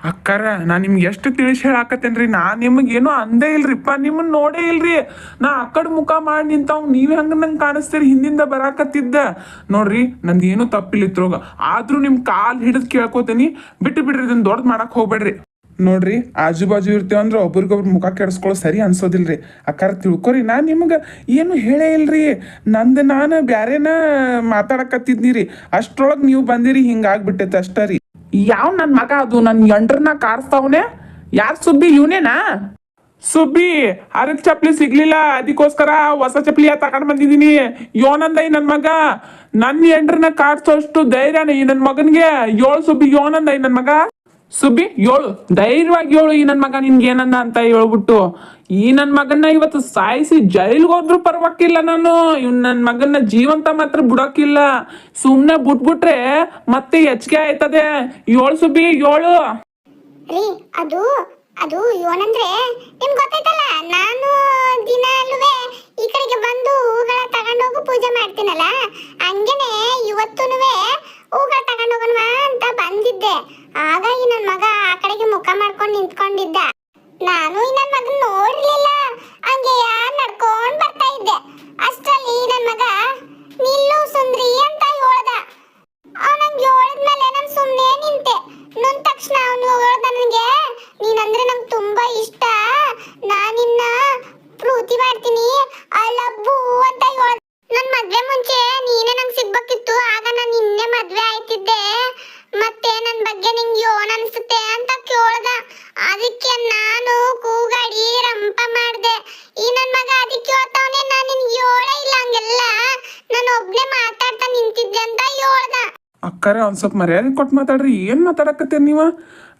ಅಕ್ಕಾರ ನಾ ನಿಮ್ಗೆ ಎಷ್ಟು ತಿಳಿಸಿ ಹೇಳಾಕತ್ತೇನ್ರಿ, ನಾ ನಿಮಗೇನು ಅಂದೇ ಇಲ್ರಿಪ್ಪ, ನಿಮ್ಮನ್ನ ನೋಡೇ ಇಲ್ರಿ. ನಾ ಆ ಕಡೆ ಮುಖ ಮಾಡಿ ನಿಂತಾವ್, ನೀವ್ ಹೆಂಗ ನಂಗೆ ಕಾಣಿಸ್ತೀರಿ ಹಿಂದಿಂದ ಬರಾಕತ್ತಿದ್ದ ನೋಡ್ರಿ. ನಂದು ಏನು ತಪ್ಪಿಲ್ಲಿತ್ರೋಗ, ಆದ್ರೂ ನಿಮ್ ಕಾಲ್ ಹಿಡಿದು ಕೇಳ್ಕೊತೀನಿ, ಬಿಟ್ಟು ಬಿಡ್ರಿ, ಇದನ್ನ ದೊಡ್ಡ ಮಾಡಕ್ ಹೋಗ್ಬೇಡ್ರಿ. ನೋಡ್ರಿ, ಆಜು ಬಾಜು ಇರ್ತೇವಂದ್ರೆ ಒಬ್ರಿಗೊಬ್ರು ಮುಖ ಕೆಡಿಸ್ಕೊಳ್ಳೋ ಸರಿ ಅನ್ಸೋದಿಲ್ರಿ. ಅಕ್ಕಾರ ತಿಳ್ಕೊರಿ, ನಾ ನಿಮ್ಗೆ ಏನು ಹೇಳೇ ಇಲ್ರಿ. ನಾನು ಬ್ಯಾರೇನ ಮಾತಾಡಕತ್ತಿದ್ನಿ ರೀ, ಅಷ್ಟ್ರೊಳಗೆ ನೀವು ಬಂದಿರಿ, ಹಿಂಗಾಗ್ಬಿಟ್ಟೈತೆ ಅಷ್ಟ ರೀ. ಯಾವ ನನ್ನ ಮಗ ಅದು ನನ್ನ ಎಂಡ್ರನ್ನ ಕಾರಿಸ್ತಾವನೆ? ಯಾರು ಸುಬ್ಬಿ? ಇವನೇನಾ ಸುಬ್ಬಿ? ಅರಕ್ ಚಪ್ಲಿ ಸಿಗ್ಲಿಲ್ಲ, ಅದಕ್ಕೋಸ್ಕರ ಹೊಸ ಚಪ್ಲಿ ತಗೊಂಡ್ ಬಂದಿದ್ದೀನಿ. ಯೋನಂದ ಈ ನನ್ನ ಮಗ ನನ್ನ ಎಂಡ್ರನ್ನ ಕಾಡ್ಸೋಷ್ಟು ಧೈರ್ಯನ ಈ ನನ್ನ ಮಗನ್ಗೆ? ಏಳು ಸುಬ್ಬಿ, ಯೋನಂದ ಈ ನನ್ನ ಮಗ. ಸುಬ್ಬಿ ಏಳು, ಧೈರ್ಯವಾಗಿ ಏಳು, ಈ ನನ್ನ ಮಗ ನಿನ್ಗೆ ಏನಂದ ಅಂತ ಹೇಳ್ಬಿಟ್ಟು. ಈ ನನ್ನ ಮಗನ್ನ ಇವತ್ತು ಸಾಯಿಸಿ ಜೈಲ್ಗೆ ಹೋದ್ರು ಪರವಾಗಿಲ್ಲ, ನಾನು ಇವ್ ನನ್ನ ಮಗನ್ನ ಜೀವಂತ ಮಾತ್ರ ಬಿಡೋಕಿಲ್ಲ. ಸುಮ್ನೆ ಬಿಟ್ಬಿಟ್ರೆ ಮತ್ತೆ ಹೆಚ್ಚಿಗೆ ಆಯ್ತದೆ. ಏಳು ಸುಬ್ಬಿ ಏಳು. ರೀ ಅದು ಅದು ಏನಂದ್ರೆ ನಿಮ್ಗೆ ಗೊತ್ತೈತಲ್ಲ, ನಾನು ದಿನಾಲುವೆ ಈ ಕಡೆಗೆ ಬಂದು ಹೂಗಳ ತಗೊಂಡೋಗು ಪೂಜೆ ಮಾಡ್ತೀನಲ್ಲ, ಹಂಗೇನೆ ಇವತ್ತೂನುವೆ ಹೂಗಳ ತಗೊಂಡೋಗೋಣ ಅಂತ ಬಂದಿದ್ದೆ. ಆಗ ಈ ನನ್ನ ಮಗ ಆ ಕಡೆಗೆ ಮುಖ ಮಾಡ್ಕೊಂಡು ನಿಂತ್ಕೊಂಡಿದ್ದ. ನಾನು ಈ ನನ್ನ ಮಗನ್ ನೋಡ್ಲಿಲ್ಲ, ಹಂಗೆ ನಡ್ಕೊಂಡ್ ಬರ್ತಾ ಇದ್ದೆ. ಅಷ್ಟರಲ್ಲಿ ನನ್ನ ಮಗ ನಿಲ್ಲು ಸುಂದ್ರಿ ಅಂತ ಹೇಳ್ದ. ಅವನಂಗೆ ಹೇಳಿದ್ಮೇಲೆ ನಾನು ಸುಮ್ಮನೆ ನಿಂತೆ. ನಿಂತ ತಕ್ಷಣ ಅವನು ಹೇಳ್ದ ನನಗೆ, ನೀನಂದ್ರೆ ನಂಗೆ ತುಂಬಾ ಇಷ್ಟ, ನಾನಿನ್ನ ಪ್ರೀತಿ ಮಾಡ್ತೀನಿ, ಐ ಲವ್ ಯು ಅಂತ ಹೇಳ್ದ. ನನ್ನ ಮದ್ವೆ ಮುಂಚೆ ನೀನೇ ನಂಗೆ ಸಿಗ್ಬೇಕಿತ್ತು, ಆಗ ನಾನು ನಿನ್ನೆ ಮದ್ವೆ ಆಯ್ತಿದ್ದೆ. ಮತ್ತೆ ನನ್ನ ಬಗ್ಗೆ ನಿಂಗೆ ಏನ್ ಅನ್ಸುತ್ತೆ ಅಂತ ಕೇಳ್ದ. ಅದಕ್ಕೆ ನಾನು ಕೂಗಾಡಿ ರಂಪ ಮಾಡ್ದೆ. ಈ ನನ್ನ ಮಗ ಅದಕ್ಕೆ ಹೇಳ್ತಾವನೆ, ನಾನು ನಿನ್ಗೆ ಹೇಳೇ ಇಲ್ಲ ಹಂಗೆಲ್ಲ, ನಾನು ಒಬ್ನೇ ಮಾತಾಡ್ತಾ ನಿಂತಿದ್ದೆ ಅಂತ ಹೇಳ್ದ. ಅಕ್ಕಾರ ಒಂದ್ ಸ್ವಲ್ಪ ಮರ್ಯಾದೆ ಕೊಟ್ಟು ಮಾತಾಡ್ರಿ. ಏನ್ ಮಾತಾಡಕತ್ತೀರಿ ನೀವ?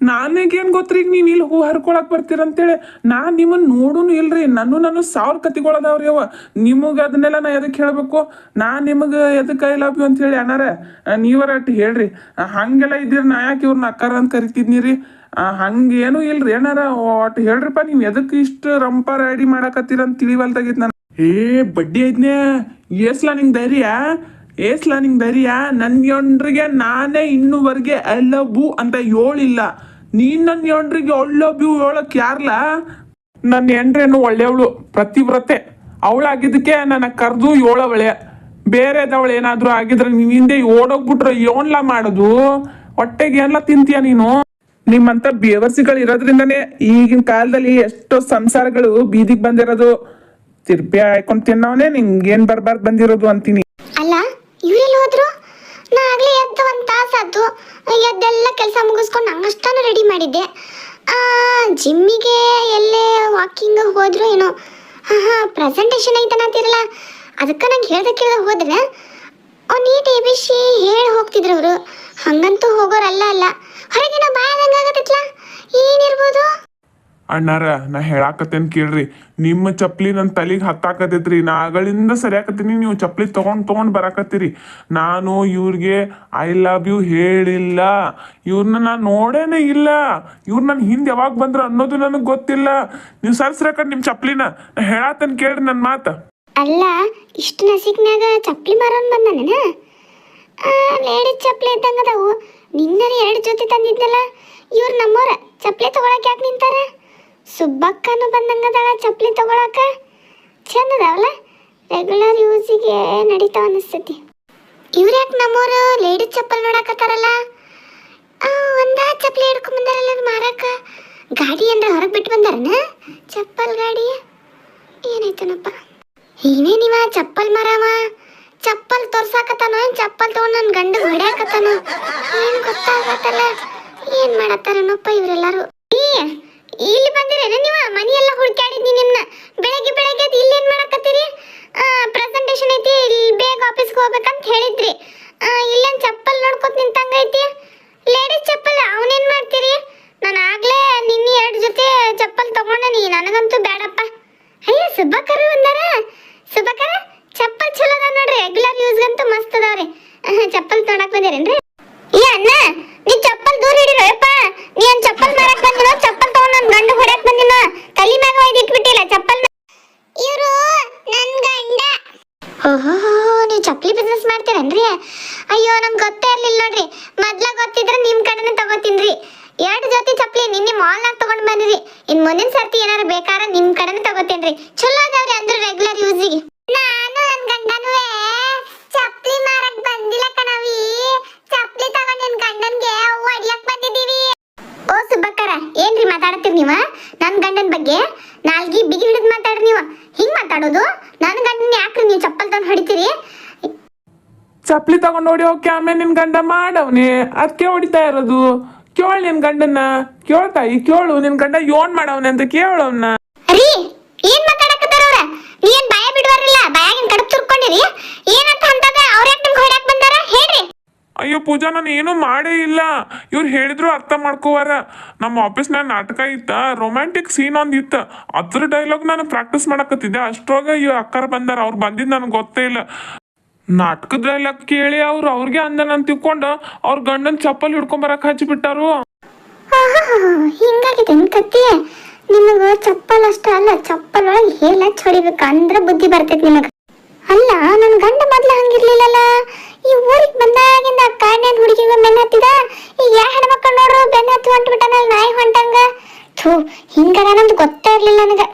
ನನಗೇನು ಗೊತ್ತ್ರಿ ಈಗ ನೀವು ಇಲ್ಲಿ ಹೂ ಹರ್ಕೊಳಕ್ ಬರ್ತೀರಂತೇಳಿ. ನಾನು ನಿಮ್ಮನ್ನ ನೋಡೂನು ಇಲ್ರಿ. ನಾನು ಸಾವಿರ ಕತಿಗಳದಾವ್ರಿ ಅವ. ನಿಮಗೆ ಅದನ್ನೆಲ್ಲ ನಾ ಎದಕ್ಕೆ ಹೇಳಬೇಕು? ನಾನು ನಿಮಗೆ ಎದಕ್ಕೆ ಐ ಲವ್ ಯು ಅಂತ ಹೇಳಿ ಅನಾರ ನೀವರ ಅಟ್ಟು ಹೇಳ್ರಿ. ಹಂಗೆಲ್ಲ ಇದ್ದೀರಿ, ನಾ ಯಾಕೆ ಇವ್ರನ್ನ ಅಕ್ಕಾರ ಅಂತ ಕರಿತಿದ್ನಿ ರೀ? ಹಂಗೇನು ಇಲ್ರಿ ಏನಾರ ಒಟ್ಟು ಹೇಳ್ರಿಪ್ಪ, ನೀವು ಎದಕ್ಕೆ ಇಷ್ಟು ರಂಪ ರೆಡಿ ಮಾಡಕತ್ತೀರಂತ ತಿಳಿವಲ್ದಾಗಿತ್ತು ನಾನು. ಬಡ್ಡಿ ಐದ್ನೇ ಏಸ್ಲಾ ನಿಂಗೆ ಧೈರ್ಯ? ಧೈರ್ಯ? ನನ್ನ ಯೊಂಡ್ರಿಗೆ ನಾನೇ ಇನ್ನೂವರೆಗೆ ಐ ಲವ್ ಯು ಅಂತ ಹೇಳಿಲ್ಲ. ನೀನು ನನ್ನ ಯೊಂಡ್ರಿಗೆ ಐ ಲವ್ ಯು ಹೇಳಕ್ಕೆ ಯಾರ್ಲ? ನನ್ನ ಹೆಂಡ್ರೇನು ಒಳ್ಳೆಯವಳು, ಪ್ರತಿವ್ರತೆ. ಅವಳಾಗಿದ್ದಕ್ಕೆ ನನ್ನ ಕರೆದು ಏಳವಳೆ. ಬೇರೆದವಳು ಏನಾದರೂ ಆಗಿದ್ರೆ ನೀವು ಹಿಂದೆ ಓಡೋಗ್ಬಿಟ್ರೆ ಏನ್ಲ ಮಾಡೋದು? ಹೊಟ್ಟೆಗೆ ಎಲ್ಲ ತಿಂತೀಯ ನೀನು? ನಿಮ್ಮಂತ ಬೇವರ್ಸಿಗಳು ಇರೋದ್ರಿಂದನೇ ಈಗಿನ ಕಾಲದಲ್ಲಿ ಎಷ್ಟೋ ಸಂಸಾರಗಳು ಬೀದಿಗೆ ಬಂದಿರೋದು. ತಿರ್ಪಿ ಹಾಕೊಂಡ್ ತಿನ್ನವನೇ ನಿಂಗೇನ್ ಬರ್ಬಾರ್ದು ಬಂದಿರೋದು ಅಂತೀನಿ. ಅಲ್ಲ, ಇವರೆಲ್ಲ ಹೋದ್ರು? ನಾ ಆಗ್ಲೇ ಎದ್ದು ಒಂದು ತಾಸಾತು, ಎದ್ದೆಲ್ಲ ಕೆಲಸ ಮುಗಿಸ್ಕೊಂಡು ನಂಗಷ್ಟನ್ನು ರೆಡಿ ಮಾಡಿದ್ದೆ. ಜಿಮ್ಮಿಗೆ ಎಲ್ಲೇ ವಾಕಿಂಗ್ ಹೋದ್ರು ಏನೋ. ಪ್ರೆಸೆಂಟೇಷನ್ ಐತನಂತಿರಲ್ಲ, ಅದಕ್ಕೆ ನಂಗೆ ಹೇಳ್ದೆ ಹೋದ್ರೆ ನೀಟ್ ಎ ಬಿ ಸಿ ಹೇಳಿ ಹೋಗ್ತಿದ್ರು ಅವರು. ಹಂಗಂತೂ ಹೋಗೋರಲ್ಲ ಅಲ್ಲ, ಹೊರಗಿನ ಬಾಯದಂಗಾಗತ್ತಿತ್ಲ. ಏನಿರ್ಬೋದು? ಅಣ್ಣಾರ, ನಾ ಹೇಳಾಕತ್ತೇನು ಕೇಳ್ರಿ. ನಿಮ್ಮ ಚಪ್ಪಲಿ ನನ್ನ ತಲೆಗೆ ಹತ್ತಾಕತೈತ್ರಿ. ನಾ ಆಗಳಿಂದ ಸರಿಯಾಕತ್ತೀನಿ, ನೀವು ಚಪ್ಪಲಿ ತೊಗೊಂಡು ಬರಾಕತ್ತೀರಿ. ನಾನು ಇವ್ರಿಗೆ ಐ ಲವ್ ಯು ಹೇಳಿಲ್ಲ. ಇವ್ರನ್ನ ನಾನು ನೋಡೇನೇ ಇಲ್ಲ. ಇವ್ರು ನನ್ನ ಹಿಂದೆ ಯಾವಾಗ ಬಂದ್ರು ಅನ್ನೋದು ನನಗೆ ಗೊತ್ತಿಲ್ಲ. ನೀವು ಸರ್ಸ್ರಾಕ ನಿಮ್ಮ ಚಪ್ಪಲಿನ. ನಾ ಹೇಳಾತೇನು ಕೇಳ್ರಿ ನನ್ನ ಮಾತು. ಅಲ್ಲ, ಇಷ್ಟು ನಸಿಕ್ನಾಗ ಚಪ್ಪಲಿ ಮಾರೋನ್ ಬಂದಾನೇನ? ಲೇಡೀಸ್ ಚಪ್ಪಲಿ ಇದ್ದಂಗದವು. ನಿನ್ನೆ 2 ಜೊತೆ ತಂದಿದ್ನಲ್ಲ, ಇವ್ರು ನಮ್ಮವ್ರ. ಚಪ್ಪಲಿ ತಗೊಳಕ್ ಯಾಕೆ ನಿಂತಾರ? ಸುಬ್ಬಕ್ಕನು ಬಂದಂಗದಾಳ ಚಪ್ಪಲಿ ತಗೊಳಕ. ಚಂದ ಅದಾವಲ್ಲ, ರೆಗ್ಯುಲರ್ ಯೂಸಿಗೆ ನಡೀತಾವ ಅನಿಸ್ತೈತಿ. ಇವ್ರು ಯಾಕೆ ನಮ್ಮವರು ಲೇಡೀಸ್ ಚಪ್ಪಲ್ ನೋಡಕತ್ತಾರಲ್ಲ? ಒಂದ ಚಪ್ಪಲಿ ಹಿಡ್ಕೊಂಡ್ ಬಂದಾರಲ್ಲ ಮಾರಾಕ. ಗಾಡಿ ಅಂದ್ರೆ ಹೊರಗೆ ಬಿಟ್ಟು ಬಂದಾರನ? ಚಪ್ಪಲ್ ಗಾಡಿ ಏನಾಯ್ತನಪ್ಪ? ಏನೇ ನೀವ ಚಪ್ಪಲ್ ಮರವ? ಚಪ್ಪಲ್ ತೋರ್ಸಾಕತ್ತಾನೋ, ಚಪ್ಪಲ್ ತಗೊಂಡು ನನ್ನ ಗಂಡ ಹೊಡ್ಯಾಕತ್ತಾನೋ ಏನು ಗೊತ್ತಾಗತ್ತಲ್ಲ. ಏನ್ ಮಾಡತ್ತಾರನಪ್ಪ ಇವರೆಲ್ಲರೂ? ಇಲ್ಲಿ ಬಂದಿರೇನ ನೀವು? ಮನೆಯೆಲ್ಲ ಹುಡುಕಾಡಿದ್ನಿ ನಿಮ್ನ. ಬೆಳಗ್ಗೆ ಇಲ್ಲೇನ್ ಮಾಡಕತ್ತೀರಿ? ಪ್ರೆಸೆಂಟೇಷನ್ ಐತಿ, ಇಲ್ಲಿ ಬೇಗ ಆಫೀಸ್ಗೆ ಹೋಗ್ಬೇಕಂತ ಹೇಳಿದ್ರಿ. ಇಲ್ಲೇನ್ ಚಪ್ಪಲ್ ನೋಡ್ಕೊತ ನಿಂತಂಗೈತಿ? ಲೇಡೀಸ್ ಚಪ್ಪಲ್ ಅವನೇನ್ ಮಾಡ್ತೀರಿ? ನಾನು ಆಗ್ಲೇ ನಿನ್ನೆ 2 ಜೊತೆ ಚಪ್ಪಲ್ ತಗೊಂಡನಿ, ನನಗಂತೂ ಬೇಡಪ್ಪ. ಅಯ್ಯ, ಸುಬ್ಬಕ್ಕರು ಬಂದಾರ. ಸುಬ್ಬಕ್ಕರ ಚಪ್ಪಲ್ ಚಲೋ ಅದ ನೋಡ್ರಿ, ರೆಗ್ಯುಲರ್ ಯೂಸ್ಗಂತೂ ಮಸ್ತ್ ಅದಾವ್ರಿ. ಚಪ್ಪಲ್ ತೊಗೊಳಕ್ ಬಂದಿರೇನ್ರಿ? ಏ ಅಣ್ಣ, ನೀ ಚಪ್ಪಲ್ ದೂರ ಹಿಡಿರಪ್ಪ. ನೀ ಏನ್ ಚಪ್ಪಲ್ ಮಾರಕ್ ಬಂದಿರೋ? ಚಪ್ಪಲ್ ತಗೊಂಡ್ ನನ್ ಗಂಡ ಹೊಡ್ಯಾಕ್ ಬಂದಿನ. ತಲಿ ಮ್ಯಾಗ ಒಯ್ದು ಇಟ್ಬಿಟ್ಟಿಲ್ಲ ಚಪ್ಪಲ್. ಇವರು ನನ್ ಗಂಡ. ಓಹೋ, ನೀವು ಚಪ್ಪಲಿ ಬಿಸ್ನೆಸ್ ಮಾಡ್ತೀರನ್ರಿ? ಅಯ್ಯೋ, ನಂಗೆ ಗೊತ್ತೇ ಇರ್ಲಿಲ್ಲ ನೋಡ್ರಿ. ಮೊದ್ಲ ಗೊತ್ತಿದ್ರೆ ನಿಮ್ ಕಡೆನೇ ತಗೋತೀನ್ರಿ. 2 ಜೊತೆ ಚಪ್ಪಲಿ ಇನ್ ಮುಂದಿನ ಸರ್ತಿ ಏನಾರ ಬೇಕಾರ ನಿಮ್ ಕಡೆನೇ ತಗೋತೇನ್ರಿ. ಚಲೋ ಅದಾವ್ರಿ ಅಂದ್ರೆ ರೆಗ್ಯುಲರ್ ಯೂಸಿಗೆ. ನಾನು ನನ್ ಗಂಡನುವೆ ಚಪ್ಲಿ ಮಾರಕ್ ಬಂದಿಲ್ಲ ಕಣವಿ. ಚಪ್ಲಿ ತಗೊಂಡ್ ನಿನ್ ಗಂಡನ್ಗೆ ಹೊಡಿಯಕ್ ಬಂದಿದೀವಿ. ಓ ಸುಬ್ಬಕ್ಕರ, ಏನ್ರಿ ಮಾತಾಡ್ತೀರಿ ನೀವ ನನ್ ಗಂಡನ್ ಬಗ್ಗೆ? ನಾಲ್ಗಿ ಬಿಗಿ ಹಿಡಿದ್ ಮಾತಾಡ್ರಿ ನೀವು. ಹಿಂಗ್ ಮಾತಾಡೋದು? ನನ್ ಗಂಡನ್ ಯಾಕ್ರಿ ನೀವು ಚಪ್ಪಲ್ ತಂದು ಹೊಡಿತೀರಿ? ಚಪ್ಲಿ ತಗೊಂಡು ಹೊಡಿ ಹೋಗಿ ಆಮೇಲೆ ನಿನ್ ಗಂಡ ಮಾಡವ್ನೆ, ಅದಕ್ಕೆ ಹೊಡಿತಾ ಇರೋದು. ಕೇಳು ನಿನ್ ಗಂಡನ್ನ, ಕೇಳ್ತಾಯಿ ಕೇಳು, ನಿನ್ ಗಂಡ ಯೋನ್ ಮಾಡವ್ನೆ ಅಂತ ಕೇಳವ್ನ. ರೀ ಏನ್ ಮಾತಾಡಕತ್ತಾರ ಅವ್ರ? ನೀ ಏನ್ ಬಾಯ ಬಿಡುವಾರಿಲ್ಲ? ಬಾಯಾಗಿನ ಕಡುಬು ತುರ್ಕೊಂಡಿರಿ? ಏನಂತ ಅಂತದ? ಅವ್ರ ಯಾಕೆ ನಿಮ್ಗೆ ಹೊಡ್ಯಾಕ್ ಬಂದಾರ ಹೇಳ್ರಿ? ಅಯ್ಯೋ ಪೂಜಾ, ನಾನು ಏನೂ ಮಾಡೇ ಇಲ್ಲ. ಇವ್ರು ಹೇಳಿದ್ರು ಅರ್ಥ ಮಾಡ್ಕೋವಾರ. ನಮ್ಮ ಆಫೀಸ್ನಾಗ ನಾಟಕ ಇತ್ತ, ರೊಮ್ಯಾಂಟಿಕ್ ಸೀನ್ ಒಂದ್ ಇತ್ತ. ಅದ್ರ ಡೈಲಾಗ್ ನಾನು ಪ್ರಾಕ್ಟೀಸ್ ಮಾಡಕತ್ತಿದ್ದೆ. ಅಷ್ಟ್ರಾಗ ಇವ್ ಅಕ್ಕಾರ ಬಂದಾರ. ಅವ್ರು ಬಂದಿದ್ದು ನನಗೆ ಗೊತ್ತೇ ಇಲ್ಲ. ನಾಟಕದ ಡೈಲಾಗ್ ಕೇಳಿ ಅವ್ರಿಗೆ ಅಂದನ ಅಂತ ತಿಳ್ಕೊಂಡು ಅವ್ರ ಗಂಡನ ಚಪ್ಪಲ್ ಹಿಡ್ಕೊಂಬರಕ್ ಹಚ್ಚಿಬಿಟ್ಟಾರು. ಹಿಂಗಾಗಿದೆ ಕತ್ತಿ. ನಿಮಗ ಚಪ್ಪಲ್ ಅಷ್ಟ ಅಲ್ಲ, ಚಪ್ಪಲ್ ಒಳಗೆ ಹೇಳ ಹೊಡಿಬೇಕು ಅಂದ್ರೆ ಬುದ್ಧಿ ಬರ್ತೈತಿ ನಿಮಗ. ಅಲ್ಲ, ನನ್ ಗಂಡ ಮೊದ್ಲು ಹಂಗಿರ್ಲಿಲ್ಲಲ್ಲ. ಈ ಊರಿಗೆ ಬಂದಾಗಿಂದ ಕಾಣ್ಯಾನ್ ಹುಡುಗಿಗ ಬೆನ್ನ ಹತ್ತಿದ. ಈಗ ಯಾ ಹೆಣ್ಮಕ್ಳು ನೋಡ್ರು ಬೆನ್ನ ಹತ್ತಿ ಹೊಂಟ್ಬಿಟ್ಟನಲ್ಲ ನಾಯಿ ಹೊಂಟಂಗ. ಥೂ, ಹಿಂಗದ ನಮ್ದು ಗೊತ್ತೇ ಇರ್ಲಿಲ್ಲ ನನಗ.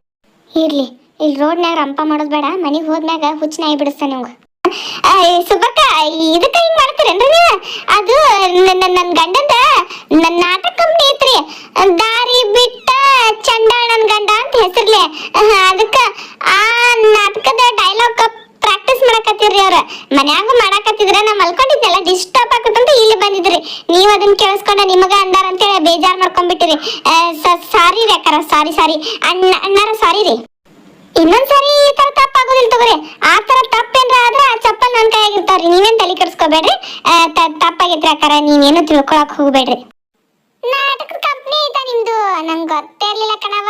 ಇರ್ಲಿ, ಇಲ್ಲಿ ರೋಡ್ನ್ಯಾಗ ರಂಪ ಮಾಡೋದ್ ಬೇಡ. ಮನಿಗ್ ಹೋದ್ಮ್ಯಾಗ ಹುಚ್ಚ ನಾಯಿ ಬಿಡಿಸ್ತಾನೆ ನಿಮ್ಗ. ಸುಬ್ಬಕ್ಕ, ಇದಕ್ಕ ಹಿಂಗ್ ಮಾಡ್ತೀರೇನ್ರಿ ನೀವು? ಅದು ನನ್ ಗಂಡಂದ ನನ್ ನಾಟಕ ಕಂಪ್ನಿ ಐತ್ರಿ, ದಾರಿ ಬಿಟ್ಟ ಚಂಡಾಳ ನನ್ ಗಂಡ ಅಂತ ಹೆಸರ್ಲೆ. ಅದಕ್ಕ ಆ ನಾಟಕದ ಡೈಲಾಗ್ ಪ್ರಾಕ್ಟೀಸ್ ಮಾಡಕತ್ತಿರ್ರಿ ಅವ್ರ. ಮನ್ಯಾಗ ಮಾಡಕತ್ತಿದ್ರ ನಾ ಮಲ್ಕೊಂಡಿದ್ದೆಲ್ಲ ಡಿಸ್ಟರ್ಬ್ ಆಗತ್ತಂತ ಇಲ್ಲಿ ಬಂದಿದ್ರಿ. ನೀವ್ ಅದನ್ನ ಕೇಳಿಸ್ಕೊಂಡ ನಿಮಗ ಅಂದಾರ ಅಂತೇಳಿ ಬೇಜಾರ್ ಮಾಡ್ಕೊಂಡ್ಬಿಟ್ಟಿರಿ. ಸಾರಿ ರೀ ಅಕ್ಕಾರ, ಸಾರಿ ಅಣ್ಣಾರ, ಸಾರಿ ರೀ. ಇನ್ನೊಂದ್ಸರಿ ಈ ತರ ತಪ್ಪಾಗೋದಿಲ್ಲ ತಗೋರಿ. ಆ ತರ ತಪ್ಪೇನ್ರ ಆದ್ರೆ ಆ ಚಪ್ಪಲ್ ನನ್ ಕೈಯಾಗಿರ್ತಾವ್ರಿ. ನೀವೇನ್ ತಲೆ ಕೆಡಿಸ್ಕೋಬೇಡ್ರಿ. ತಪ್ಪಾಗಿತ್ರಿ ಅಕ್ಕಾರ, ನೀವೇನು ತಿಳ್ಕೊಳಕ್ ಹೋಗ್ಬೇಡ್ರಿ. ನಾಟಕದ ಕಂಪ್ನಿ ಐತಾ ನಿಮ್ದು? ನಂಗೆ ಗೊತ್ತೇ ಇರ್ಲಿಲ್ಲ ಕಣವ.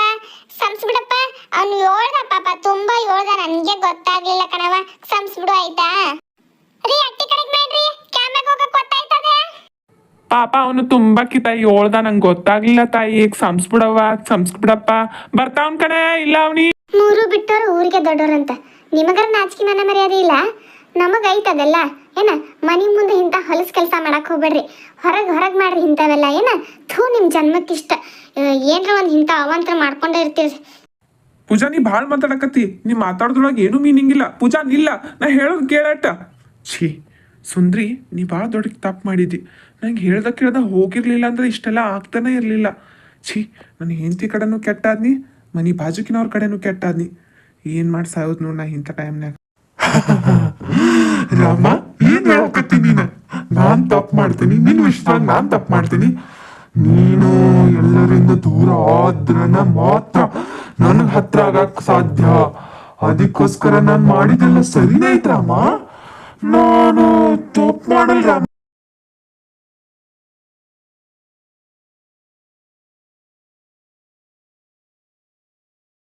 ಸಂಸ್ಬಿಡಪ್ಪ, ಅವ್ನು ಹೇಳ್ದ ಪಾಪ, ತುಂಬಾ ಹೇಳ್ದ, ನನ್ಗೆ ಗೊತ್ತಾಗ್ಲಿಲ್ಲ ಕಣವ. ಸಂಸ್ಬಿಡು ಆಯ್ತಾ ರೀ? ಅಟ್ಟಿ ಕಡೆಗ್ ಮಾಡ್ರಿ, ಕ್ಯಾಮ್ರಾಗ ಹೋಗಕ್ ಗೊತ್ತಾಯ್ತದೆ. ಪಾಪ ಅವನು ತುಂಬಾ ತಾಯಿ ಹೇಳ್ದ, ನಂಗೆ ಗೊತ್ತಾಗ್ಲಿಲ್ಲ ತಾಯಿ. ಈಗ ಸಂಸ್ಬಿಡಪ್ಪ ಬರ್ತಾವನ್ ಕಣೆ. ಇಲ್ಲ ಅವನಿ ಮೂರು ಬಿಟ್ಟವ್ರು ಊರಿಗೆ ದೊಡ್ಡವ್ರಂತ. ನಿಮಗರ ನಾಚಿಕೆ ನನ್ನ ಮರ್ಯಾದೆ ಇಲ್ಲ? ನಮಗ ಐತದೆಲ್ಲ ಏನ? ಮನಿ ಮುಂದೆ ಇಂಥ ಹೊಲಸ್ ಕೆಲಸ ಮಾಡಕ್ ಹೋಗ್ಬೇಡ್ರಿ. ಹೊರಗ್ ಮಾಡ್ರಿ ಇಂಥವೆಲ್ಲ ಏನ. ಥೂ, ನಿಮ್ ಜನ್ಮಕ್ಕಿಷ್ಟ ಏನ್ರ ಒಂದ್ ಇಂಥ ಅವಾಂತರ ಮಾಡ್ಕೊಂಡೇ ಇರ್ತೀರಿ. ಪೂಜಾ, ನೀ ಭಾಳ ಮಾತಾಡಕತ್ತಿ. ನೀ ಮಾತಾಡೋದ್ರೊಳಗೆ ಏನೂ ಮೀನಿಂಗ್ ಇಲ್ಲ. ಪೂಜಾ ನಿಲ್ಲ, ನಾ ಹೇಳೋದು ಕೇಳಟ. ಛೀ ಸುಂದ್ರಿ, ನೀ ಭಾಳ ದೊಡ್ಡ ತಪ್ಪು ಮಾಡಿದ್ದಿ. ನಂಗೆ ಕೇಳ್ದ ಹೋಗಿರ್ಲಿಲ್ಲ ಅಂದ್ರೆ ಇಷ್ಟೆಲ್ಲ ಆಗ್ತಾನೆ ಇರಲಿಲ್ಲ. ಛೀ, ನನ್ನ ಹೆಂಡತಿ ಕಡೆನೂ ಕೆಟ್ಟಾದ್ನಿ, ಮನಿ ಬಾಜುಕಿನವ್ರ ಕಡೆನೂ ಕೆಟ್ಟಾದ್ನಿ. ಏನು ಮಾಡಿ ಸಾಯೋದು ನೋಡ್ ನಾ ಇಂಥ ಟೈಮ್ನಾಗ. ರಾಮ, ಏನ್ ಹೇಳಕತ್ತಿ ನೀನು? ನಾನ್ ತಪ್ಪು ಮಾಡ್ತೀನಿ, ನಿನ್ ವಿಷಯದಾಗ ನಾನ್ ತಪ್ಪು ಮಾಡ್ತೀನಿ. ನೀನು ಎಲ್ಲರಿಂದ ದೂರ ಆದ್ರನ ಮಾತ್ರ ನನಗ್ ಹತ್ರ ಆಗಕ್ ಸಾಧ್ಯ. ಅದಕ್ಕೋಸ್ಕರ ನಾನ್ ಮಾಡಿದೆಲ್ಲ ಸರಿನೇ ಐತ್ರಮ್ಮ. ನಾನು ತಪ್ಪು ಮಾಡಲ್ಲ ರಾಮ.